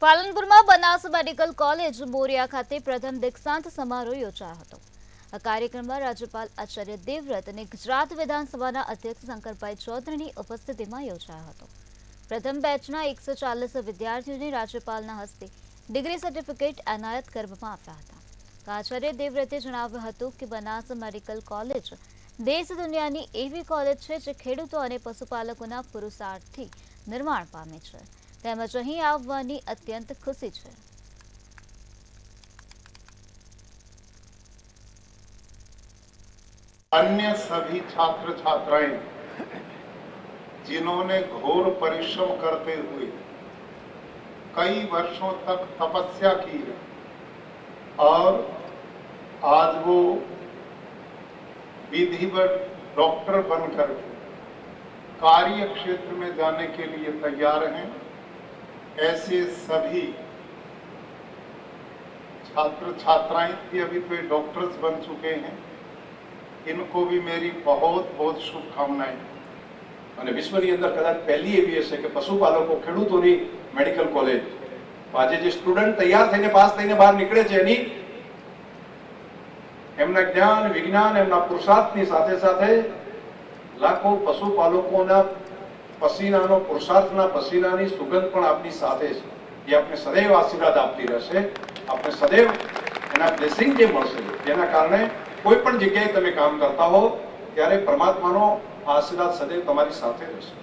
પાલનપુરમાં Banas medical college બોરિયા ખાતે પ્રથમ દીક્ષાંત સમારોહ યોજાયો હતો। આ કાર્યક્રમમાં રાજ્યપાલ આચાર્ય દેવવ્રત અને ગુજરાત વિધાનસભાના અધ્યક્ષ શંકરભાઈ ચૌધરીની ઉપસ્થિતિમાં યોજાયો હતો। પ્રથમ બેચના 140 વિદ્યાર્થીઓને રાજ્યપાલના હસ્તે ડિગ્રી સર્ટિફિકેટ એનાયત કરવામાં આવ્યા હતા। આચાર્ય દેવવ્રતે જણાવ્યું હતું કે બનાસ મેડિકલ કોલેજ દેશ દુનિયાની એવી કોલેજ છે જે ખેડૂતો અને પશુપાલકોના પુરુષાર્થથી નિર્માણ પામે છે, તેમજ અહીં આવવાની અત્યંત खुशी है। अन्य सभी छात्र छात्राएं जिन्होंने घोर परिश्रम करते हुए कई वर्षों तक तपस्या की है और आज वो विधिवत डॉक्टर बनकर कार्य क्षेत्र में जाने के लिए तैयार हैं, ऐसे सभी छात्र छात्राएं भी अभी तो डॉक्टर्स बन चुके हैं, इनको भी मेरी बहुत बहुत शुभकामनाएं। અને વિશ્વની અંદર કદાચ પહેલી એવી હશે કે પશુપાલકો ખેડૂતોની મેડિકલ કોલેજ આજે જે સ્ટુડન્ટ તૈયાર થઈને પાસ થઈને બહાર નીકળે છે એની એમના જ્ઞાન વિજ્ઞાન એમના પુરુષાર્થની સાથે સાથે લાખો પશુપાલકોના પસીનાનો પુરુષાર્થના પસીનાની સુગંધ પણ આપની સાથે છે, એ આપણે સદૈવ આશીર્વાદ આપતી રહેશે। આપણે સદૈવ એના બ્લેસિંગ જે મળશે જેના કારણે કોઈ પણ જગ્યાએ તમે કામ કરતા હો ત્યારે પરમાત્માનો આશીર્વાદ સદૈવ તમારી સાથે રહેશે।